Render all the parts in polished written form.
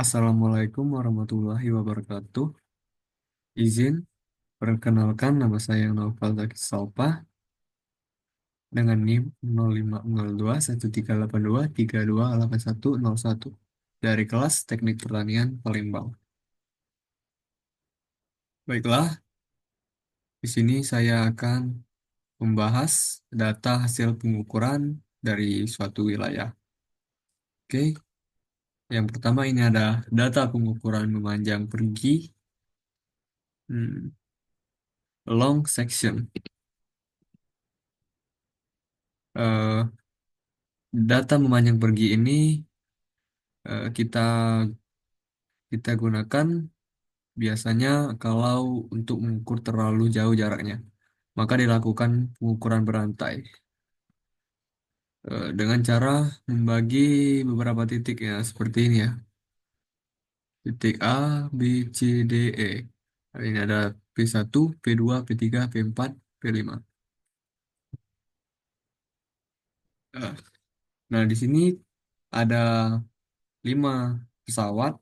Assalamualaikum warahmatullahi wabarakatuh. Izin perkenalkan nama saya Naufal Zaki Salpah dengan NIM 05021382328101 dari kelas Teknik Pertanian Palembang. Baiklah, di sini saya akan membahas data hasil pengukuran dari suatu wilayah. Oke, yang pertama ini ada data pengukuran memanjang pergi, hmm, long section. Eh, Data memanjang pergi ini kita kita gunakan biasanya kalau untuk mengukur terlalu jauh jaraknya, maka dilakukan pengukuran berantai dengan cara membagi beberapa titik ya seperti ini ya, titik A, B, C, D, E. Nah, ini ada P1, P2, P3, P4, P5. Eh, Nah, di sini ada 5 pesawat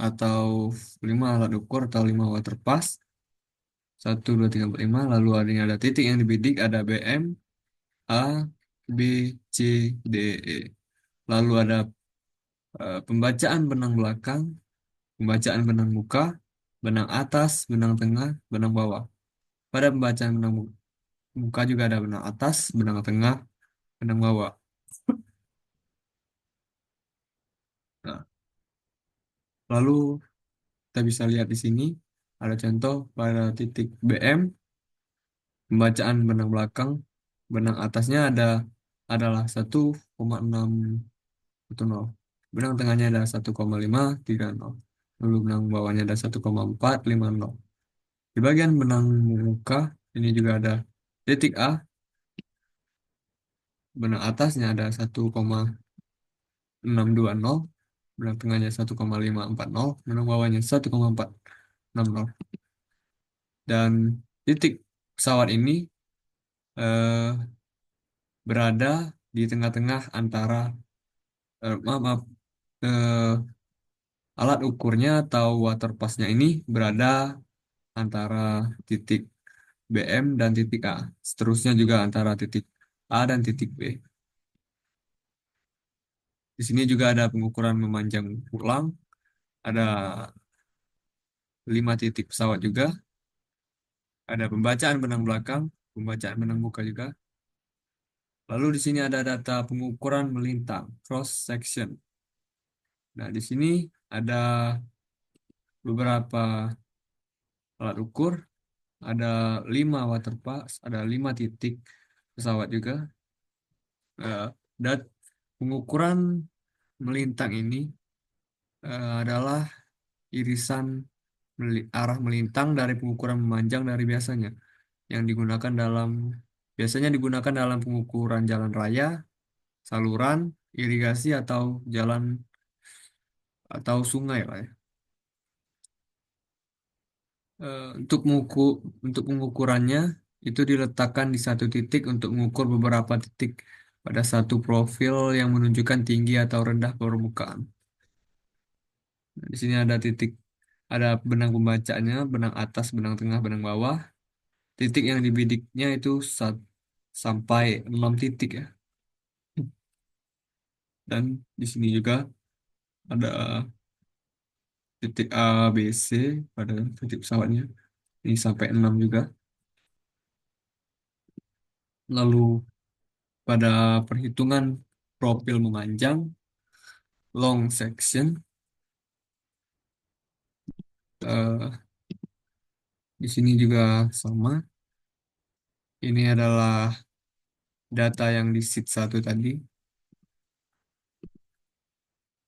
atau 5 alat ukur atau 5 waterpass. 1, 2, 3, 4, 5. Lalu ada titik yang dibidik, ada BM, A, B, C, D, E. Lalu ada pembacaan benang belakang, pembacaan benang muka, benang atas, benang tengah, benang bawah. Pada pembacaan benang muka juga ada benang atas, benang tengah, benang bawah. Nah, lalu kita bisa lihat di sini ada contoh pada titik BM, pembacaan benang belakang, benang atasnya adalah 1,610. Benang tengahnya ada 1,530. Lalu benang bawahnya ada 1,450. Di bagian benang muka ini juga ada titik A, benang atasnya ada 1,620, benang tengahnya 1,540, benang bawahnya 1,460. Dan titik pesawat ini eh, berada di tengah-tengah antara maaf, maaf, eh, alat ukurnya atau waterpassnya ini berada antara titik BM dan titik A. Seterusnya juga antara titik A dan titik B. Di sini juga ada pengukuran memanjang ulang. Ada 5 titik pesawat juga. Ada pembacaan benang belakang, pembacaan benang muka juga. Lalu di sini ada data pengukuran melintang, cross section. Nah, di sini ada beberapa alat ukur, ada 5 waterpass, ada 5 titik pesawat juga. Dan pengukuran melintang ini adalah irisan arah melintang dari pengukuran memanjang dari biasanya digunakan dalam pengukuran jalan raya, saluran, irigasi atau sungai lah ya. Untuk pengukurannya itu diletakkan di satu titik untuk mengukur beberapa titik pada satu profil yang menunjukkan tinggi atau rendah permukaan. Nah, di sini ada benang pembacaannya, benang atas, benang tengah, benang bawah. Titik yang dibidiknya itu sampai 6 titik ya. Dan di sini juga ada titik A, B, C pada titik pesawatnya. Ini sampai 6 juga. Lalu pada perhitungan profil memanjang, long section, eh, di sini juga sama. Ini adalah data yang di sheet 1 tadi.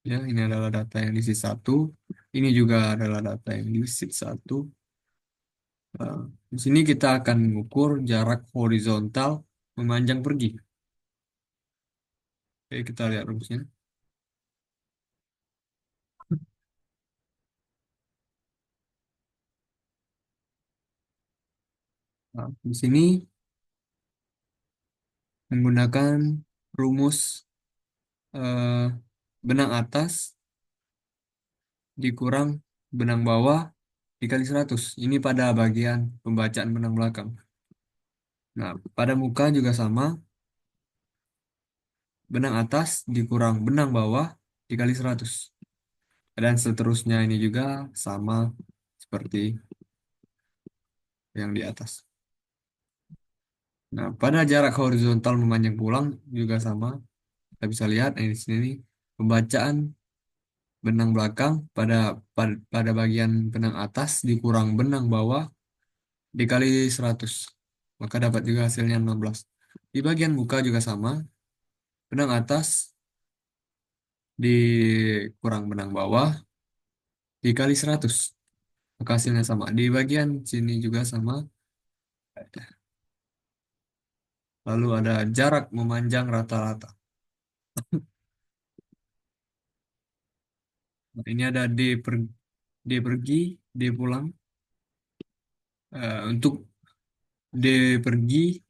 Ya, ini adalah data yang di sheet 1. Ini juga adalah data yang di sheet 1. Nah, di sini kita akan mengukur jarak horizontal memanjang pergi. Oke, kita lihat rumusnya. Nah, di sini menggunakan rumus eh, benang atas dikurang benang bawah dikali 100. Ini pada bagian pembacaan benang belakang. Nah, pada muka juga sama, benang atas dikurang benang bawah dikali 100. Dan seterusnya ini juga sama seperti yang di atas. Nah, pada jarak horizontal memanjang pulang juga sama. Kita bisa lihat di sini nih, pembacaan benang belakang pada bagian benang atas dikurang benang bawah dikali 100. Maka dapat juga hasilnya 16. Di bagian muka juga sama. Benang atas dikurang benang bawah dikali 100. Maka hasilnya sama. Di bagian sini juga sama. Lalu ada jarak memanjang rata-rata. Nah, ini ada D pergi, D pulang. Untuk D pergi,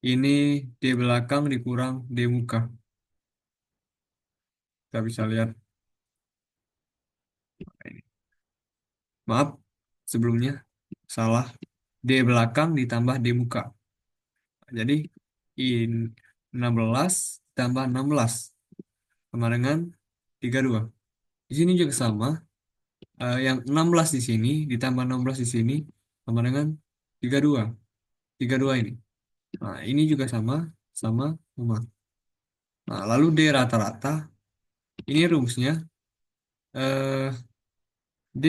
ini D belakang dikurang D muka. Kita bisa lihat. Nah, ini. Maaf, sebelumnya salah. D belakang ditambah D muka. Jadi in 16 tambah 16 sama dengan 32. Di sini juga sama. Yang 16 di sini ditambah 16 di sini sama dengan 32. 32 ini. Nah, ini juga sama, sama, sama. Nah, lalu D rata-rata. Ini rumusnya. eh D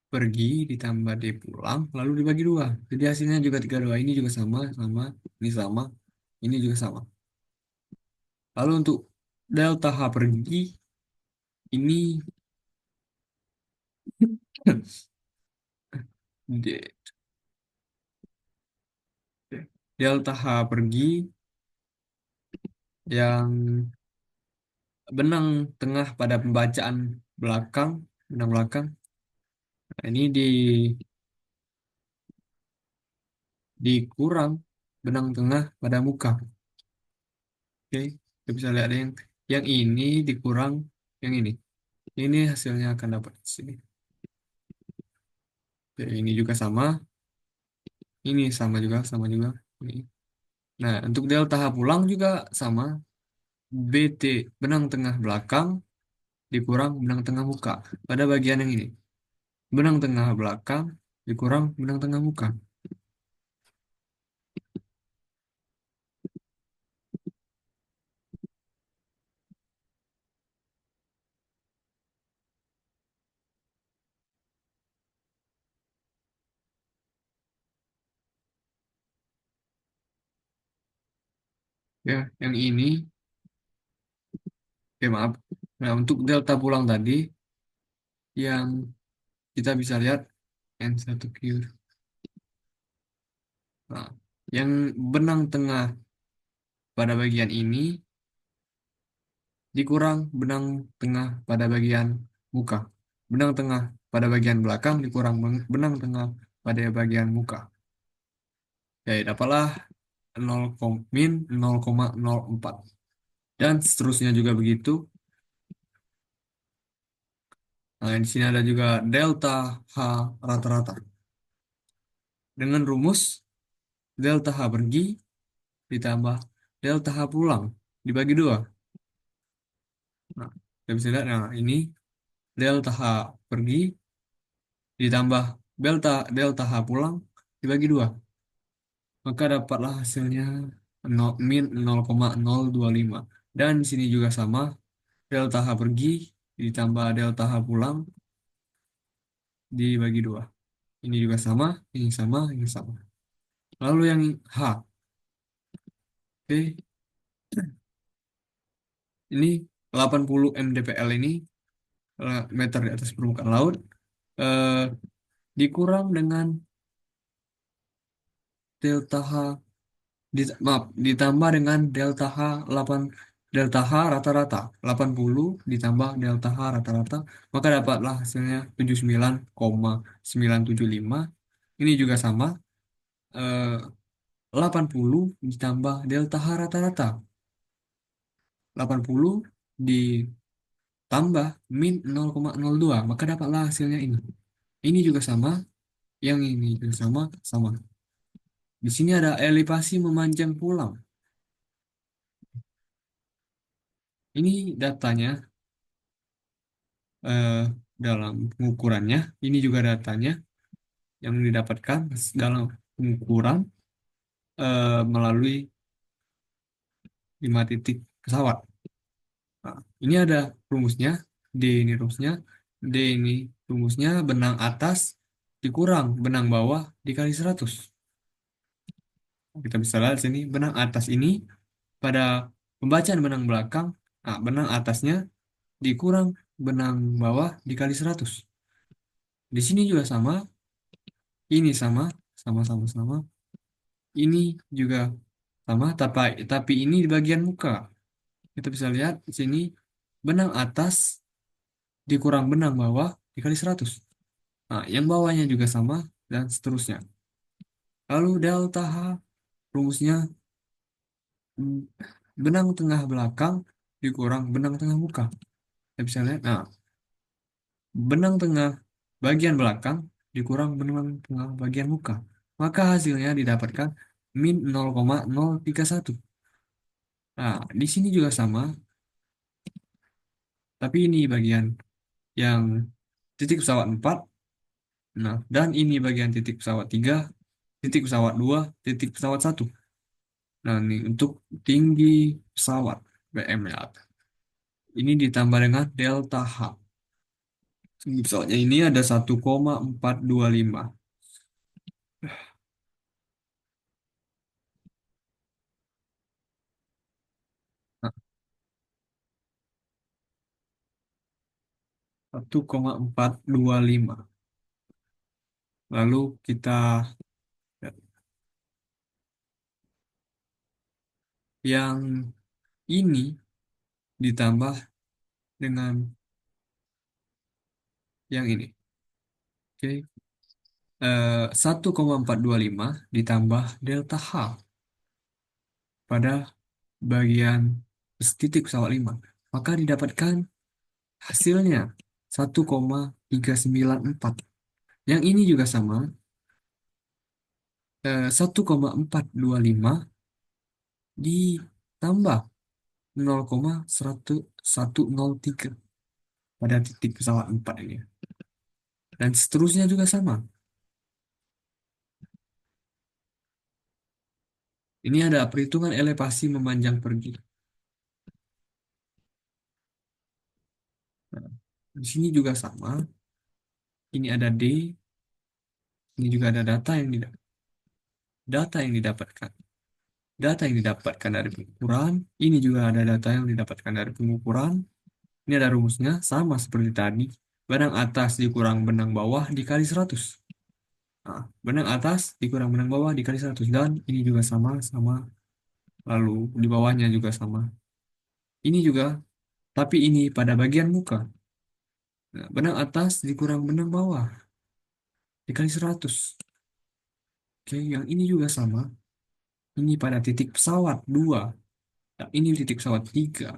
pergi ditambah D pulang, lalu dibagi dua. Jadi hasilnya juga 32. Ini juga sama, sama, ini sama, ini juga sama. Lalu untuk delta H pergi, ini D- delta H pergi yang benang tengah pada pembacaan belakang, benang belakang. Nah, ini dikurang benang tengah pada muka. Oke, kita bisa lihat yang ini dikurang yang ini. Ini hasilnya akan dapat di sini. Oke, ini juga sama. Ini sama juga, sama juga. Ini. Nah, untuk delta H pulang juga sama. BT, benang tengah belakang, dikurang benang tengah muka. Pada bagian yang ini. Benang tengah belakang, dikurang benang tengah muka. Ya, yang ini, maaf. Nah, untuk delta pulang tadi, yang kita bisa lihat N1Q. Nah, yang benang tengah pada bagian ini, dikurang benang tengah pada bagian muka. Benang tengah pada bagian belakang dikurang benang tengah pada bagian muka. Ya, dapatlah 0, min 0,04. Dan seterusnya juga begitu. Nah, di sini ada juga delta H rata-rata. Dengan rumus delta H pergi ditambah delta H pulang dibagi dua. Nah, kita bisa lihat, nah ini delta H pergi ditambah delta H pulang dibagi dua. Maka dapatlah hasilnya 0, min 0,025. Dan di sini juga sama, delta H pergi ditambah delta H pulang dibagi dua. Ini juga sama, ini sama, ini sama. Lalu yang H, oke, ini 80 mdpl ini, meter di atas permukaan laut, eh, dikurang dengan delta H, maaf, ditambah dengan delta H 8, delta H rata-rata 80 ditambah delta H rata-rata, maka dapatlah hasilnya 79,975. Ini juga sama, eh, 80 ditambah delta H rata-rata 80 tambah min 0,02, maka dapatlah hasilnya ini. Ini juga sama, yang ini juga sama, sama. Di sini ada elevasi memanjang pulau. Ini datanya eh, dalam pengukurannya. Ini juga datanya yang didapatkan dalam pengukuran melalui 5 titik pesawat. Nah, ini ada rumusnya. D ini rumusnya. D ini rumusnya benang atas dikurang benang bawah dikali 100. Kita bisa lihat sini benang atas ini pada pembacaan benang belakang, nah, benang atasnya dikurang benang bawah dikali 100. Di sini juga sama, ini sama, sama. Ini juga sama, tapi ini di bagian muka. Kita bisa lihat di sini benang atas dikurang benang bawah dikali 100. Nah, yang bawahnya juga sama dan seterusnya. Lalu delta H rumusnya mm, benang tengah belakang dikurang benang tengah muka. Kita bisa lihat, nah, benang tengah bagian belakang dikurang benang tengah bagian muka. Maka hasilnya didapatkan min 0,031. Nah, di sini juga sama, tapi ini bagian yang titik pesawat 4. Nah, dan ini bagian titik pesawat 3, titik pesawat 2, titik pesawat 1. Nah, ini untuk tinggi pesawat BM ya. Ini ditambah dengan delta H. Tinggi pesawatnya ini ada 1,425. Nah, 1,425. Lalu kita yang ini ditambah dengan yang ini. Oke. 1,425 ditambah delta H pada bagian titik pesawat 5. Maka didapatkan hasilnya 1,394. Yang ini juga sama, 1,425 ditambah 0,1103 pada titik pesawat 4 ini. Dan seterusnya juga sama. Ini ada perhitungan elevasi memanjang pergi. Nah, di sini juga sama. Ini ada D, ini juga ada data yang didapatkan. Data yang didapatkan dari pengukuran, ini juga ada data yang didapatkan dari pengukuran. Ini ada rumusnya, sama seperti tadi. Benang atas dikurang benang bawah dikali 100. Nah, benang atas dikurang benang bawah dikali 100. Dan ini juga sama. Lalu di bawahnya juga sama. Ini juga, tapi ini pada bagian muka. Nah, benang atas dikurang benang bawah dikali 100. Oke, yang ini juga sama. Ini pada titik pesawat 2. Nah, ini titik pesawat 3.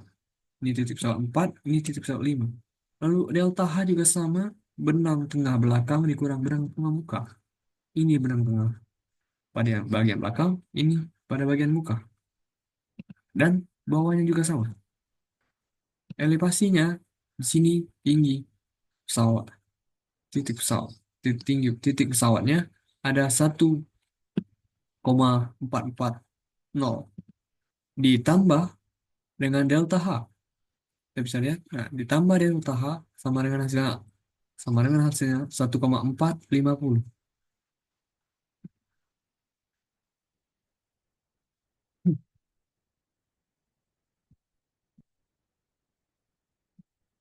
Ini titik pesawat 4. Ini titik pesawat 5. Lalu delta H juga sama. Benang tengah belakang dikurang benang tengah muka. Ini benang tengah pada bagian belakang. Ini pada bagian muka. Dan bawahnya juga sama. Elevasinya di sini tinggi pesawat. Titik pesawat. Titik tinggi titik pesawatnya ada 1,440 ditambah dengan delta H. Kita bisa lihat, nah, ditambah delta H sama dengan hasilnya 1,450.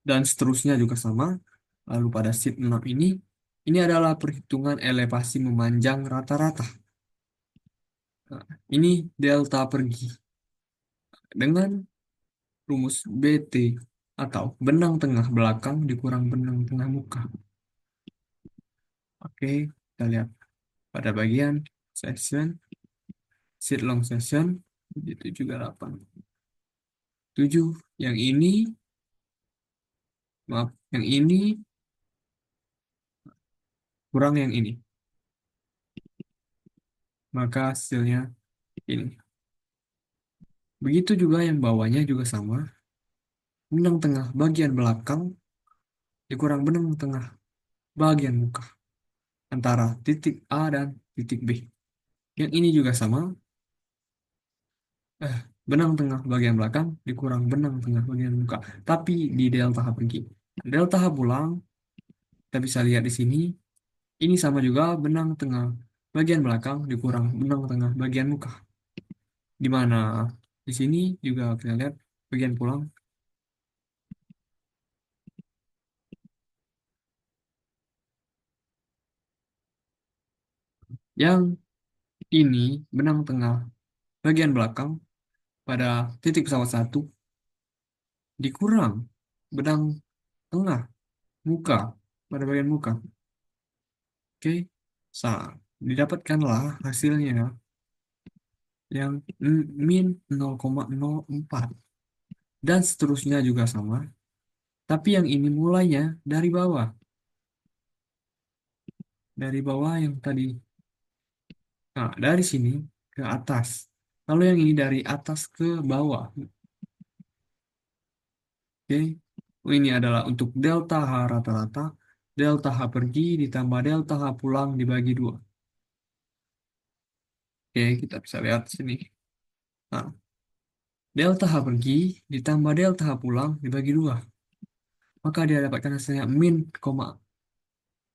Dan seterusnya juga sama. Lalu pada sheet 6 ini adalah perhitungan elevasi memanjang rata-rata. Nah, ini delta pergi dengan rumus BT atau benang tengah belakang dikurang benang tengah muka. Oke, kita lihat pada bagian session, sheet long session, itu juga 8. 7. Yang ini Maaf, yang ini kurang yang ini. Maka hasilnya ini. Begitu juga yang bawahnya juga sama. Benang tengah bagian belakang dikurang benang tengah bagian muka antara titik A dan titik B. Yang ini juga sama. Eh, benang tengah bagian belakang dikurang benang tengah bagian muka. Tapi di delta H pergi. Delta H pulang, kita bisa lihat di sini. Ini sama juga benang tengah bagian belakang dikurang benang tengah bagian muka. Di mana di sini juga kita lihat bagian pulang. Yang ini benang tengah bagian belakang pada titik pesawat satu dikurang benang tengah muka pada bagian muka. Oke, didapatkanlah hasilnya yang min 0,04 dan seterusnya juga sama. Tapi yang ini mulainya dari bawah yang tadi. Nah, dari sini ke atas. Lalu yang ini dari atas ke bawah. Oke, ini adalah untuk delta H rata-rata. Delta H pergi ditambah delta H pulang dibagi dua. Oke, kita bisa lihat sini. Nah, delta H pergi ditambah delta H pulang dibagi dua. Maka dia dapatkan hasilnya min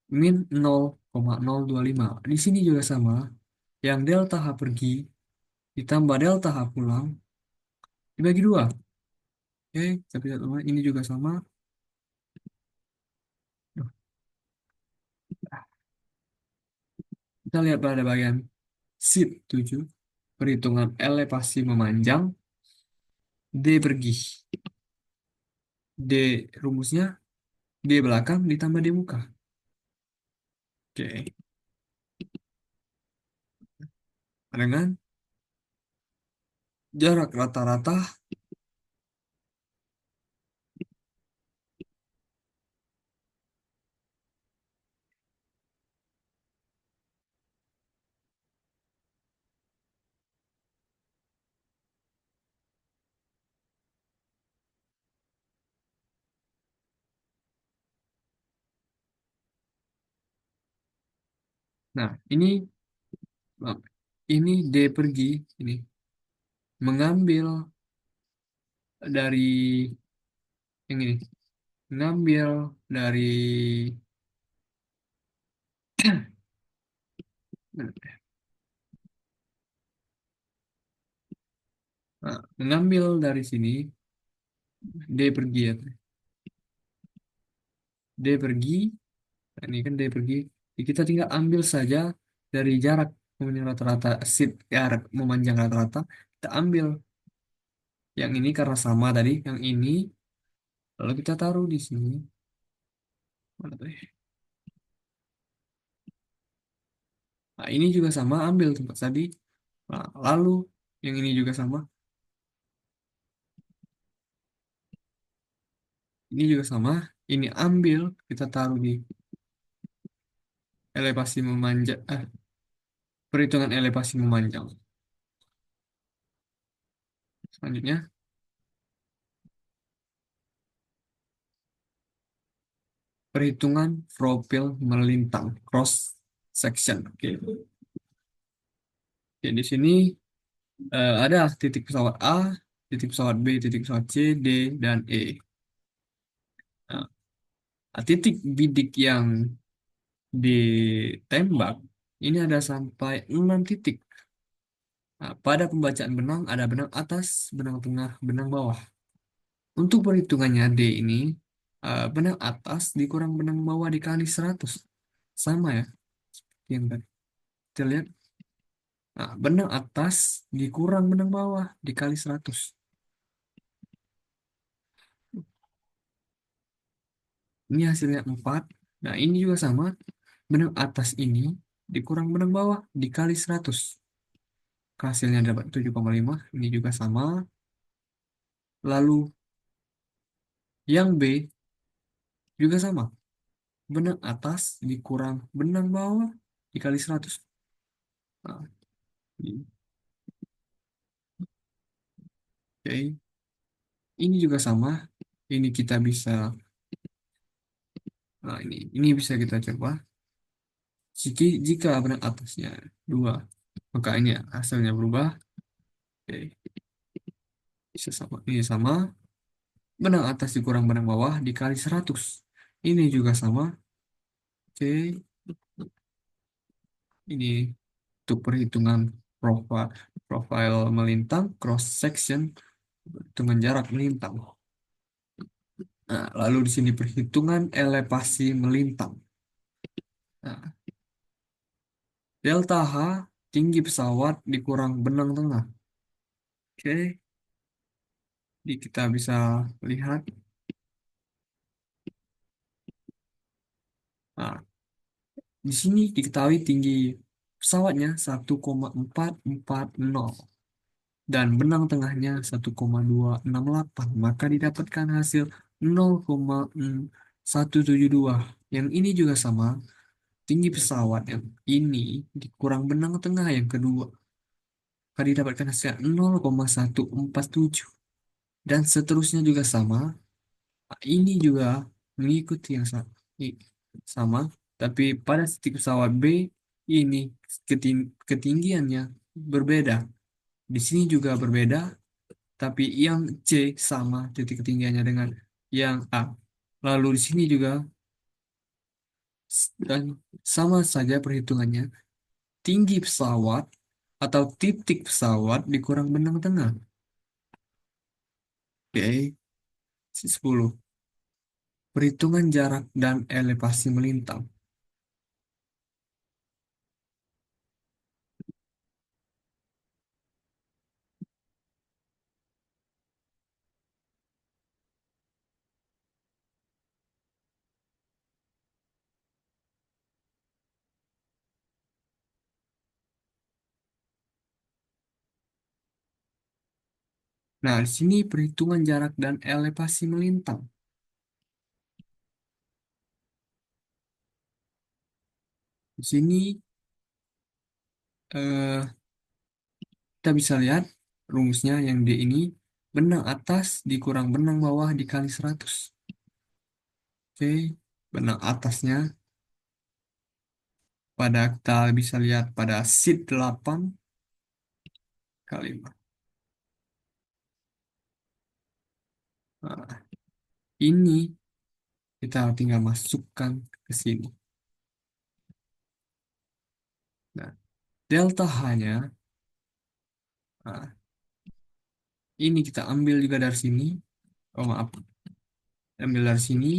0,025. Di sini juga sama. Yang delta H pergi ditambah delta H pulang dibagi dua. Oke, tapi ini juga sama. Duh, kita lihat pada bagian sheet 7. Perhitungan elevasi memanjang. D pergi. D rumusnya D belakang ditambah D muka. Oke, dengan jarak rata-rata. Nah, maaf, ini D pergi, ini mengambil dari yang ini, mengambil dari mengambil dari sini D pergi ya. D pergi, nah, ini kan D pergi. Jadi kita tinggal ambil saja dari jarak memanjang rata-rata, jarak memanjang rata-rata, kita ambil yang ini karena sama tadi, yang ini, lalu kita taruh di sini. Mana tuh ya? Nah, ini juga sama, ambil tempat tadi. Nah, lalu yang ini juga sama, ini juga sama. Ini ambil, kita taruh di elevasi memanjang, perhitungan elevasi memanjang. Selanjutnya, perhitungan profil melintang, cross section. Oke. Oke, di sini ada titik pesawat A, titik pesawat B, titik pesawat C, D, dan E. Nah, titik bidik yang ditembak ini ada sampai 6 titik. Nah, pada pembacaan benang ada benang atas, benang tengah, benang bawah. Untuk perhitungannya D ini benang atas dikurang benang bawah dikali 100. Sama ya, seperti yang tadi. Kita lihat. Nah, benang atas dikurang benang bawah dikali 100. Ini hasilnya 4. Nah, ini juga sama. Benang atas ini dikurang benang bawah dikali 100. Hasilnya dapat 7,5. Ini juga sama. Lalu yang B juga sama. Benang atas dikurang benang bawah dikali 100. Nah, ini. Oke. Ini juga sama. Ini kita bisa, nah ini bisa kita coba. Jika benang atasnya 2, maka ini hasilnya berubah. Oke. Bisa sama. Ini sama. Benang atas dikurang benang bawah dikali 100. Ini juga sama. Oke. Ini untuk perhitungan profil profil melintang cross section, perhitungan jarak melintang. Nah, lalu di sini perhitungan elevasi melintang. Nah, delta H tinggi pesawat dikurang benang tengah. Oke, jadi kita bisa lihat. Nah, di sini diketahui tinggi pesawatnya 1,440 dan benang tengahnya 1,268. Maka didapatkan hasil 0,172. Yang ini juga sama, tinggi pesawat yang ini dikurang benang tengah yang kedua. Maka didapatkan hasil 0,147. Dan seterusnya juga sama. Ini juga mengikuti yang sama. Tapi pada titik pesawat B, ini ketinggiannya berbeda. Di sini juga berbeda, tapi yang C sama titik ketinggiannya dengan yang A. Lalu di sini juga dan sama saja perhitungannya. Tinggi pesawat atau titik pesawat dikurang benang tengah. Oke, 10. Perhitungan jarak dan elevasi melintang. Nah, di sini perhitungan jarak dan elevasi melintang. Di sini eh, kita bisa lihat rumusnya yang D ini benang atas dikurang benang bawah dikali 100. Oke, benang atasnya pada kita bisa lihat pada sheet 8 kali 5. Nah, ini kita tinggal masukkan ke sini. Nah, delta H-nya, nah, ini kita ambil juga dari sini. Oh maaf, ambil dari sini.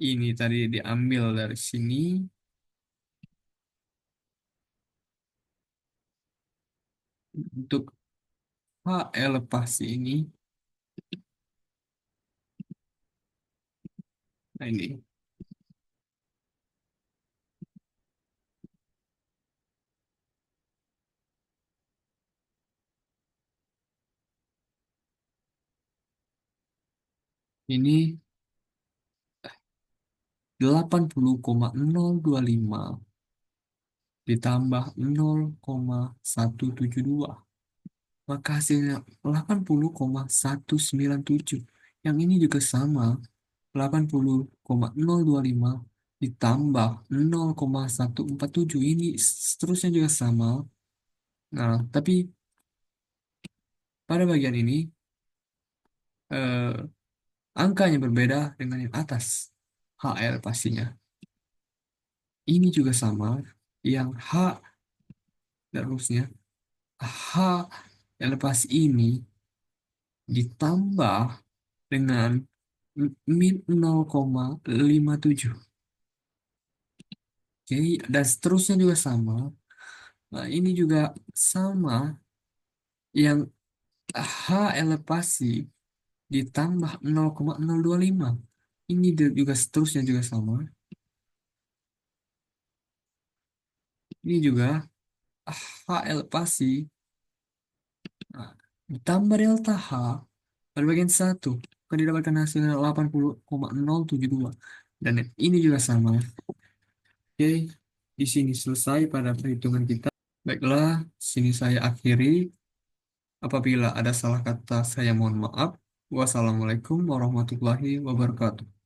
Ini tadi diambil dari sini. Untuk H elevasi ini, nah ini 80,025 ditambah 0,172. Maka hasilnya 80,197. Yang ini juga sama, 80,025 ditambah 0,147. Ini seterusnya juga sama. Nah, tapi pada bagian ini eh, angkanya berbeda dengan yang atas. HL pastinya. Ini juga sama. Yang H dan rumusnya H lepas ini ditambah dengan min 0,57. Oke, dan seterusnya juga sama. Nah, ini juga sama. Yang H elevasi ditambah 0,025. Ini juga seterusnya juga sama. Ini juga H elevasi, nah, ditambah delta H pada bagian 1. maka didapatkan hasilnya 80,072. Dan ini juga sama. Oke, di sini selesai pada perhitungan kita. Baiklah, sini saya akhiri. Apabila ada salah kata, saya mohon maaf. Wassalamualaikum warahmatullahi wabarakatuh.